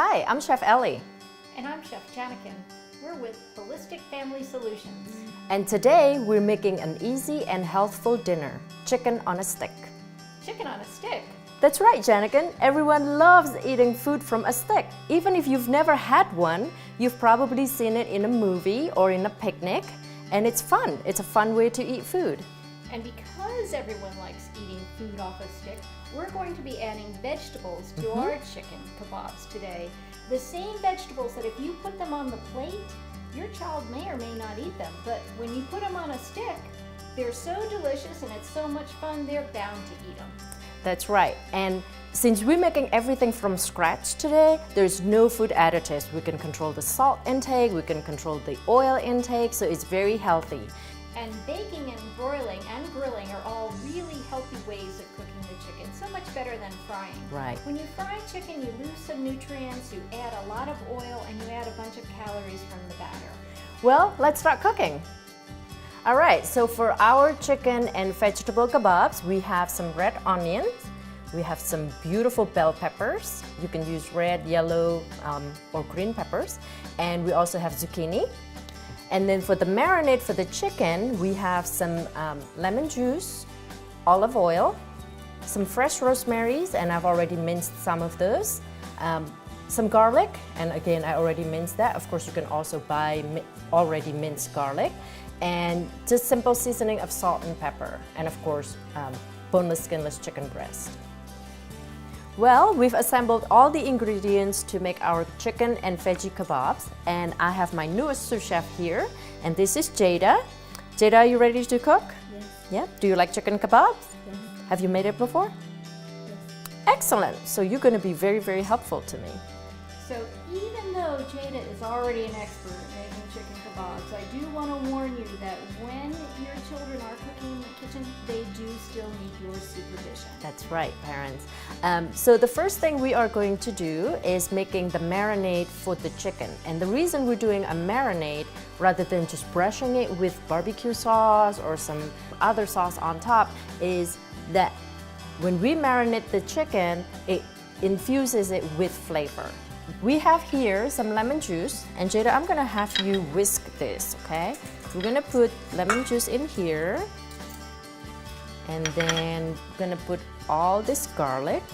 Hi, I'm Chef Ellie. And I'm Chef Janikin. We're with Holistic Family Solutions. And today we're making an easy and healthful dinner, chicken on a stick. Chicken on a stick? That's right, Janikin. Everyone loves eating food from a stick. Even if you've never had one, you've probably seen it in a movie or in a picnic. And it's fun. It's a fun way to eat food. And because everyone likes eating food off a stick, we're going to be adding vegetables to our chicken kebabs today. The same vegetables that if you put them on the plate, your child may or may not eat them. But when you put them on a stick, they're so delicious and it's so much fun, they're bound to eat them. That's right. And since we're making everything from scratch today, there's no food additives. We can control the salt intake, we can control the oil intake, so it's very healthy. And baking and broiling and grilling are all really healthy ways of cooking the chicken, so much better than frying. Right. When you fry chicken, you lose some nutrients, you add a lot of oil, and you add a bunch of calories from the batter. Well, let's start cooking. All right, so for our chicken and vegetable kebabs, we have some red onions, we have some beautiful bell peppers. You can use red, yellow, or green peppers. And we also have zucchini. And then for the marinade for the chicken, we have some lemon juice, olive oil, some fresh rosemaries, and I've already minced some of those. Some garlic, and again, I already minced that. Of course, you can also buy already minced garlic. And just simple seasoning of salt and pepper. And of course, boneless, skinless chicken breast. Well, we've assembled all the ingredients to make our chicken and veggie kebabs. And I have my newest sous chef here, and this is Jada. Jada, are you ready to cook? Yes. Yeah? Do you like chicken kebabs? Yes. Have you made it before? Yes. Excellent. So you're going to be very, very helpful to me. So even though Jada is already an expert at making chicken kebabs, I do want to warn you that when your children are cooking in the kitchen, they do still need your supervision. That's right, parents. So the first thing we are going to do is making the marinade for the chicken. And the reason we're doing a marinade rather than just brushing it with barbecue sauce or some other sauce on top is that when we marinate the chicken, it infuses it with flavor. We have here some lemon juice, and Jada, I'm gonna have you whisk this, okay? We're gonna put lemon juice in here, and then we're gonna put all this garlic.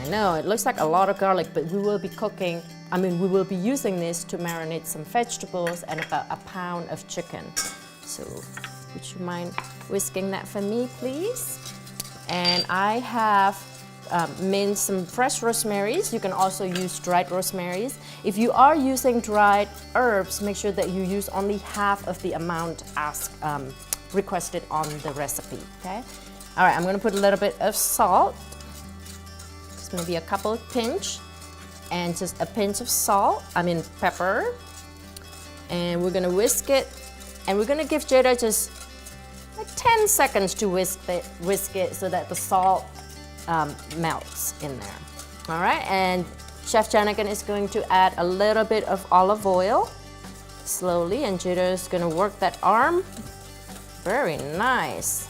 I know, it looks like a lot of garlic, but we will be we will be using this to marinate some vegetables and about a pound of chicken. So, would you mind whisking that for me, please? And I have minced some fresh rosemaries. You can also use dried rosemaries. If you are using dried herbs, make sure that you use only half of the amount requested on the recipe, okay? All right, I'm gonna put a little bit of salt, just maybe a couple pinch, and just a pinch of pepper. And we're gonna whisk it, and we're gonna give Jada just like 10 seconds to whisk it so that the salt melts in there. All right, and Chef Janikin is going to add a little bit of olive oil slowly, and Jada is going to work that arm. Very nice.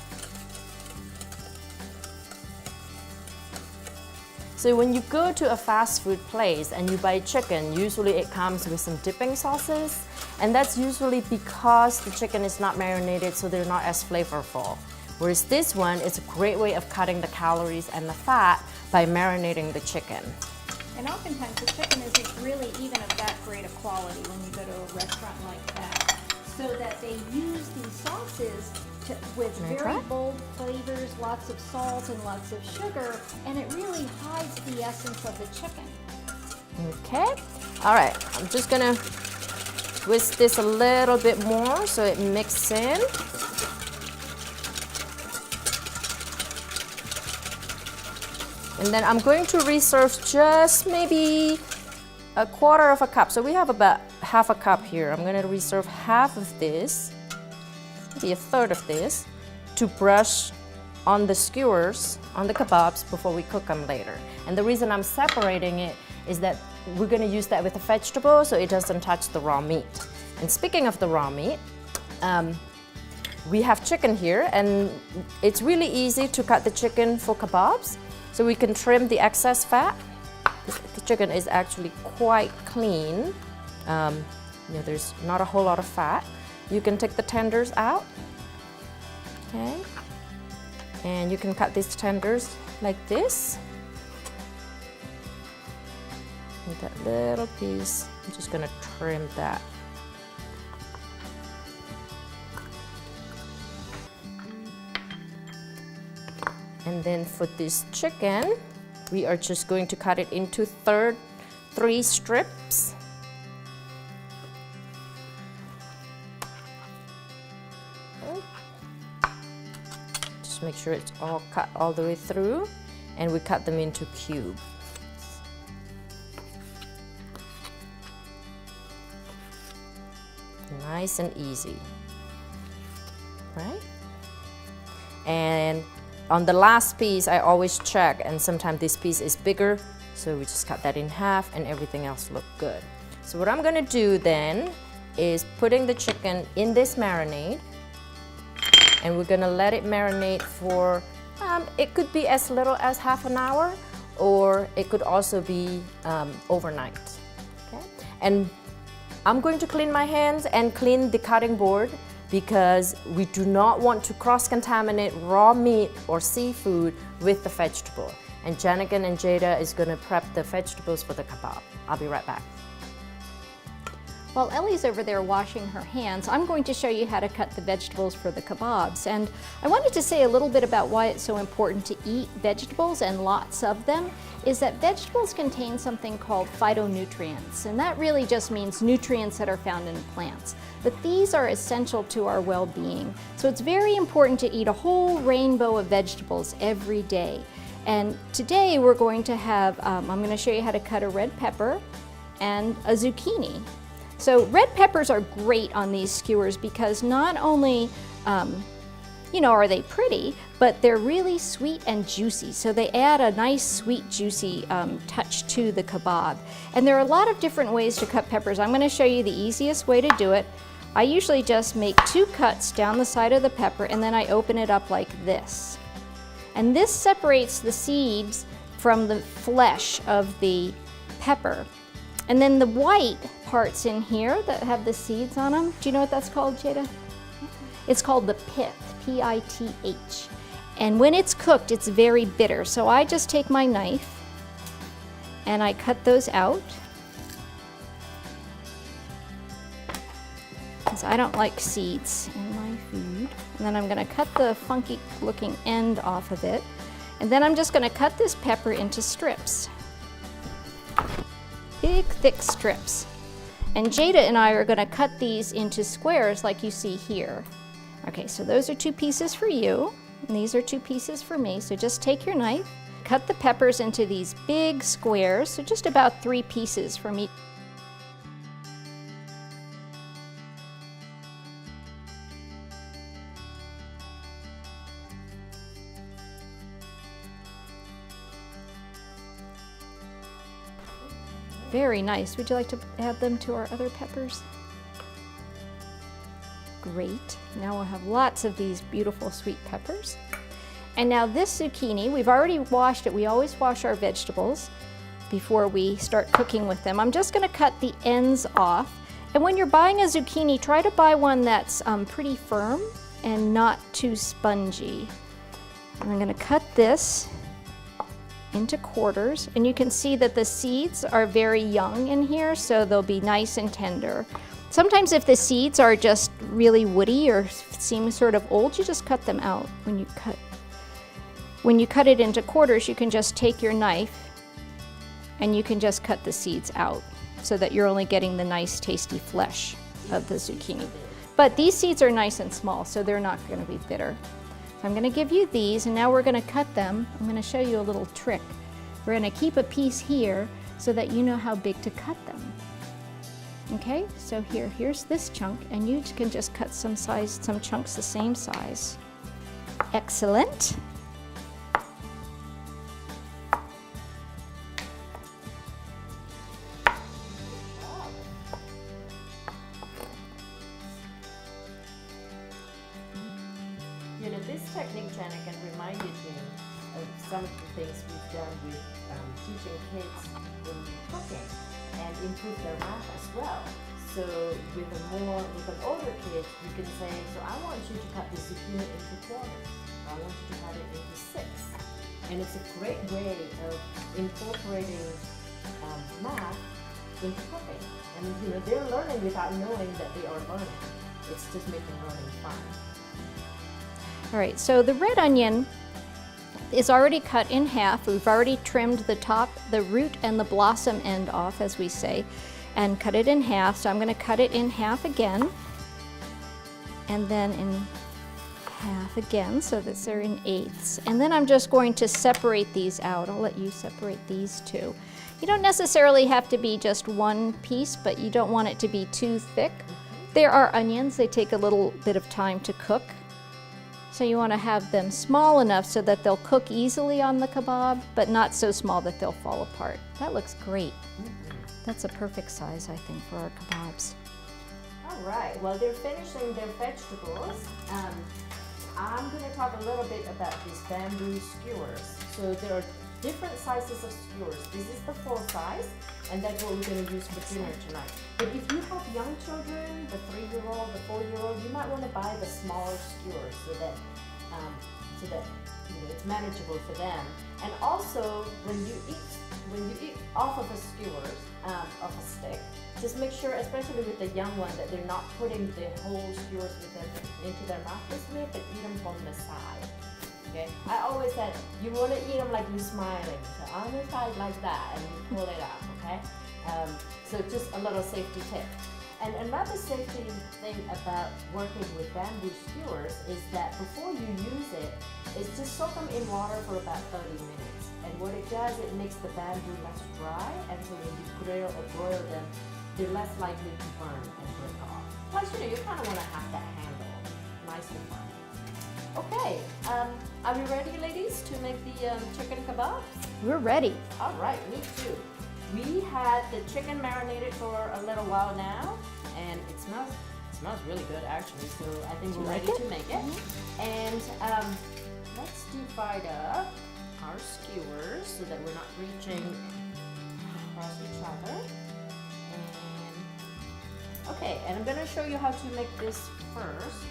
So when you go to a fast food place and you buy chicken, usually it comes with some dipping sauces, and that's usually because the chicken is not marinated, so they're not as flavorful. Whereas this one is a great way of cutting the calories and the fat by marinating the chicken. And oftentimes the chicken isn't really even of that great a quality when you go to a restaurant like that. So that they use these sauces with very bold flavors, lots of salt and lots of sugar, and it really hides the essence of the chicken. Okay, all right, I'm just gonna whisk this a little bit more so it mixes in. And then I'm going to reserve just maybe a quarter of a cup. So we have about half a cup here. I'm going to reserve half of this, maybe a third of this, to brush on the skewers, on the kebabs, before we cook them later. And the reason I'm separating it is that we're going to use that with the vegetable so it doesn't touch the raw meat. And speaking of the raw meat, we have chicken here, and it's really easy to cut the chicken for kebabs. So we can trim the excess fat. The chicken is actually quite clean. You know, there's not a whole lot of fat. You can take the tenders out, okay? And you can cut these tenders like this. With that little piece, I'm just gonna trim that. And then for this chicken, we are just going to cut it into 3 strips. Just make sure it's all cut all the way through, and we cut them into cubes. Nice and easy, right? And on the last piece, I always check, and sometimes this piece is bigger, so we just cut that in half and everything else look good. So what I'm gonna do then is putting the chicken in this marinade, and we're gonna let it marinate for, it could be as little as half an hour, or it could also be overnight, okay? And I'm going to clean my hands and clean the cutting board because we do not want to cross-contaminate raw meat or seafood with the vegetable. And Janigan and Jada is going to prep the vegetables for the kebab. I'll be right back. While Ellie's over there washing her hands, I'm going to show you how to cut the vegetables for the kebabs. And I wanted to say a little bit about why it's so important to eat vegetables, and lots of them, is that vegetables contain something called phytonutrients. And that really just means nutrients that are found in plants. But these are essential to our well-being. So it's very important to eat a whole rainbow of vegetables every day. And today we're going to have, I'm going to show you how to cut a red pepper and a zucchini. So red peppers are great on these skewers because not only, you know, are they pretty, but they're really sweet and juicy. So they add a nice, sweet, juicy touch to the kebab. And there are a lot of different ways to cut peppers. I'm going to show you the easiest way to do it. I usually just make 2 cuts down the side of the pepper, and then I open it up like this. And this separates the seeds from the flesh of the pepper. And then the white parts in here that have the seeds on them, do you know what that's called, Jada? It's called the pith, P-I-T-H. And when it's cooked, it's very bitter. So I just take my knife and I cut those out, because I don't like seeds in my food. And then I'm gonna cut the funky looking end off of it. And then I'm just gonna cut this pepper into strips. Big, thick strips. And Jada and I are gonna cut these into squares like you see here. Okay, so those are 2 pieces for you, and these are 2 pieces for me. So just take your knife, cut the peppers into these big squares, so just about 3 pieces for me. Very nice. Would you like to add them to our other peppers? Great. Now we'll have lots of these beautiful sweet peppers. And now this zucchini, we've already washed it. We always wash our vegetables before we start cooking with them. I'm just going to cut the ends off. And when you're buying a zucchini, try to buy one that's pretty firm and not too spongy. And I'm going to cut this into quarters, and you can see that the seeds are very young in here, so they'll be nice and tender. Sometimes if the seeds are just really woody or seem sort of old, you just cut them out when you cut. When you cut it into quarters, you can just take your knife and you can just cut the seeds out so that you're only getting the nice tasty flesh of the zucchini. But these seeds are nice and small, so they're not going to be bitter. I'm going to give you these, and now we're going to cut them. I'm going to show you a little trick. We're going to keep a piece here so that you know how big to cut them. Okay, so here's this chunk, and you can just cut some chunks the same size. Excellent. You know, this technique, Janigan, reminded me some of the things we've done with teaching kids in cooking and improve their math as well. So with an older kid, you can say, so I want you to cut the zucchini into quarters. I want you to cut it into 6. And it's a great way of incorporating math into cooking. And they're learning without knowing that they are learning. It's just making learning fun. All right, so the red onion is already cut in half. We've already trimmed the top, the root and the blossom end off, as we say, and cut it in half. So I'm going to cut it in half again, and then in half again, so that they're in 1/8. And then I'm just going to separate these out. I'll let you separate these two. You don't necessarily have to be just one piece, but you don't want it to be too thick. There are onions, they take a little bit of time to cook. So you want to have them small enough so that they'll cook easily on the kebab, but not so small that they'll fall apart. That looks great. That's a perfect size, I think, for our kebabs. All right, well, they're finishing their vegetables. I'm going to talk a little bit about these bamboo skewers. So there are different sizes of skewers. This is the full size, and that's what we're going to use for dinner tonight. But if you have young children, the 3-year-old, the 4-year-old, you might want to buy the smaller skewers so that it's manageable for them. And also, when you eat off of a skewer, off a stick, just make sure, especially with the young one, that they're not putting the whole skewers into their mouth this way, but eat them from the side. Okay? I always said you want to eat them like you're smiling, so on the side like that, and you pull it out. Okay? So just a little safety tip. And another safety thing about working with bamboo skewers is that before you use it, is just soak them in water for about 30 minutes. And what it does, it makes the bamboo less dry, and so when you grill or broil them, they're less likely to burn and break off. Plus, you kind of want to have that handle nice and firm. Okay, are we ready, ladies, to make the chicken kebabs? We're ready. All right, me too. We had the chicken marinated for a little while now, and it smells really good actually. So I think we're ready to make it. And let's divide up our skewers so that we're not reaching across each other. Okay, and I'm going to show you how to make this first.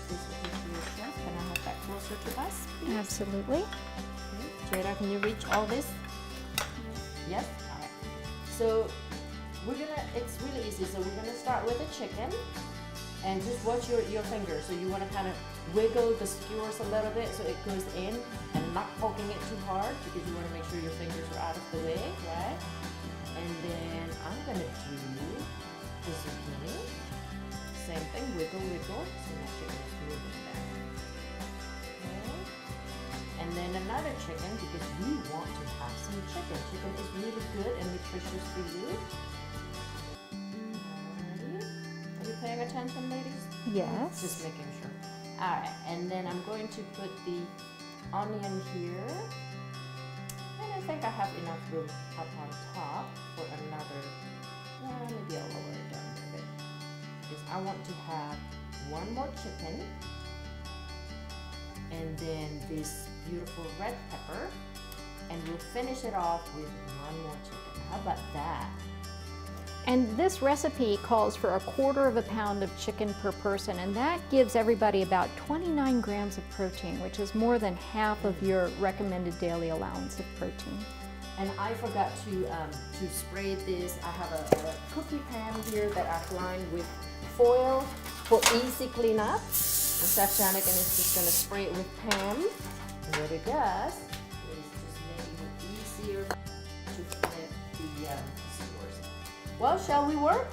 This is your chef. Can I have that closer to us, please? Absolutely. Okay. Jada, can you reach all this? Yes? All right. So it's really easy. So we're going to start with the chicken. And just watch your fingers. So you want to kind of wiggle the skewers a little bit so it goes in and not poking it too hard, because you want to make sure your fingers are out of the way, right? And then I'm going to do the zucchini. Same thing, wiggle, wiggle. So my chicken is moving back. Okay. And then another chicken, because we want to have some chicken. Chicken is really good and nutritious for you. Alrighty. Are you paying attention, ladies? Yes. Just making sure. Alright, and then I'm going to put the onion here. And I think I have enough room up on top for another. Maybe I'll lower it down a bit, because I want to have one more chicken, and then this beautiful red pepper, and we'll finish it off with one more chicken. How about that? And this recipe calls for 1/4 pound of chicken per person, and that gives everybody about 29 grams of protein, which is more than half of your recommended daily allowance of protein. And I forgot to spray this. I have a cookie pan here that I've lined with foil for easy cleanup. And Chef Janik is just going to spray it with Pam. And what it does is just making it easier to flip the skewers. Well, shall we work?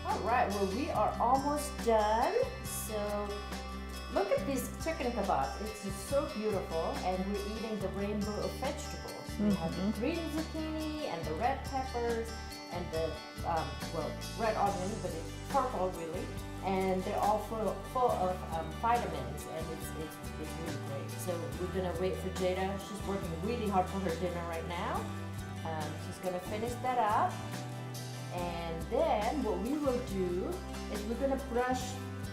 All right, well, we are almost done. So look at these chicken kebabs. It's just so beautiful, and we're eating the rainbow of vegetables. We have the green zucchini and the red peppers and the red onion, but it's purple really, and they're all full of vitamins, and it's really great. So we're gonna wait for Jada. She's working really hard for her dinner right now. She's gonna finish that up, and then what we will do is we're gonna brush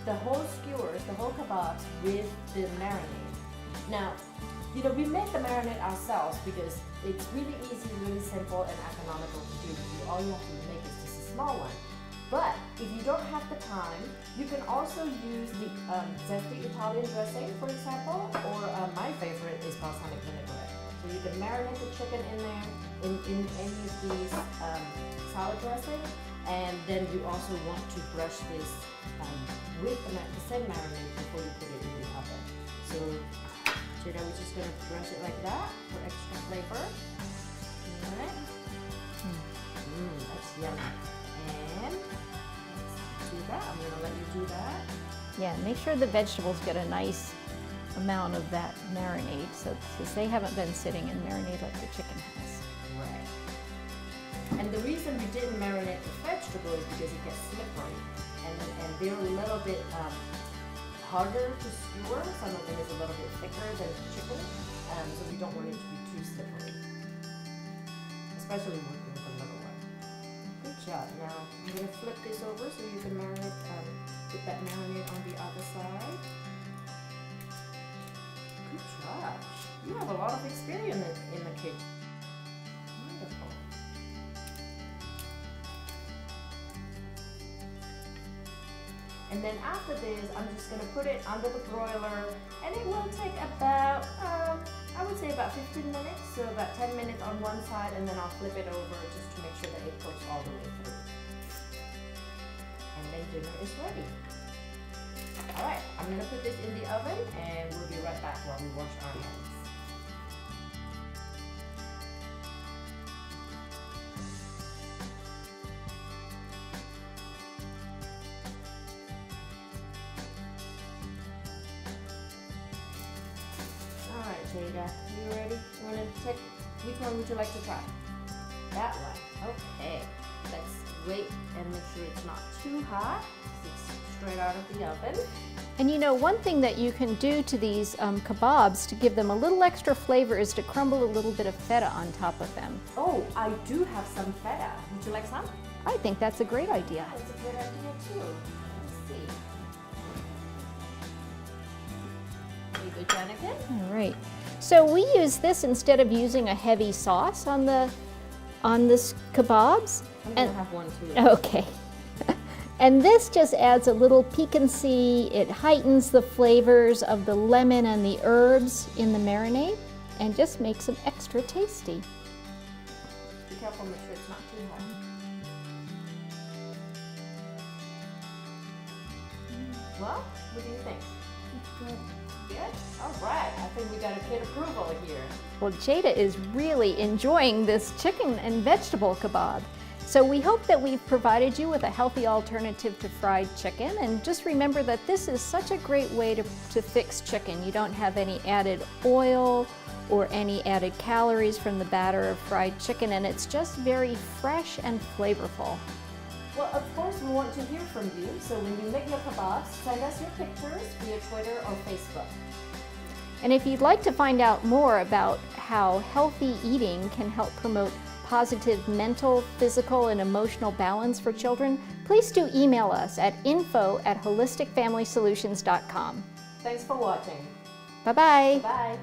the whole skewers, the whole kebabs with the marinade. Now, you know, we make the marinade ourselves because it's really easy, really simple, and economical to do. All you have to make is just a small one. But if you don't have the time, you can also use the zesty Italian dressing, for example, or my favorite is balsamic vinaigrette. So you can marinate the chicken in there, in any of these salad dressing, and then you also want to brush this with the same marinade before you put it in the oven. So Jada, we're just going to brush it like that for extra flavor. Alright. That's yummy. And let's do that. I'm going to let you do that. Yeah, make sure the vegetables get a nice amount of that marinade, so because they haven't been sitting in marinade like the chicken has. Right. And the reason we didn't marinate the vegetable is because it gets slippery, and they're a little bit harder to skewer. Some of them is a little bit thicker than chicken, so we don't want it to be too slippery, especially working with the little one. Good job. Now I'm going to flip this over so you can marinate, put that marinade on the other side. Good job. You have a lot of experience in the kitchen. Wonderful. And then after this, I'm just going to put it under the broiler, and it will take about, I would say about 15 minutes, so about 10 minutes on one side, and then I'll flip it over just to make sure that it cooks all the way through. And then dinner is ready. All right, I'm going to put this in the oven, and we'll be right back while we wash our hands. Jada, you ready? You want to take, which one would you like to try? That one. Okay. Let's wait and make sure it's not too hot. It's straight out of the oven. And you know, one thing that you can do to these kebabs to give them a little extra flavor is to crumble a little bit of feta on top of them. Oh, I do have some feta. Would you like some? I think that's a great idea. That's a good idea too. Let's see. There you go, Janikin. All right. So we use this instead of using a heavy sauce on this kebabs. I'm gonna have one too. Okay. And this just adds a little piquancy. It heightens the flavors of the lemon and the herbs in the marinade and just makes them extra tasty. Be careful, make sure it's not too hot. Well, what do you think? Good. Good? All right. I think we got a kid approval here. Well, Jada is really enjoying this chicken and vegetable kebab. So we hope that we've provided you with a healthy alternative to fried chicken. And just remember that this is such a great way to fix chicken. You don't have any added oil or any added calories from the batter of fried chicken, and it's just very fresh and flavorful. Well, of course, we want to hear from you. So when you make your kebabs, send us your pictures via Twitter or Facebook. And if you'd like to find out more about how healthy eating can help promote positive mental, physical, and emotional balance for children, please do email us at info@holisticfamilysolutions.com. Thanks for watching. Bye-bye. Bye.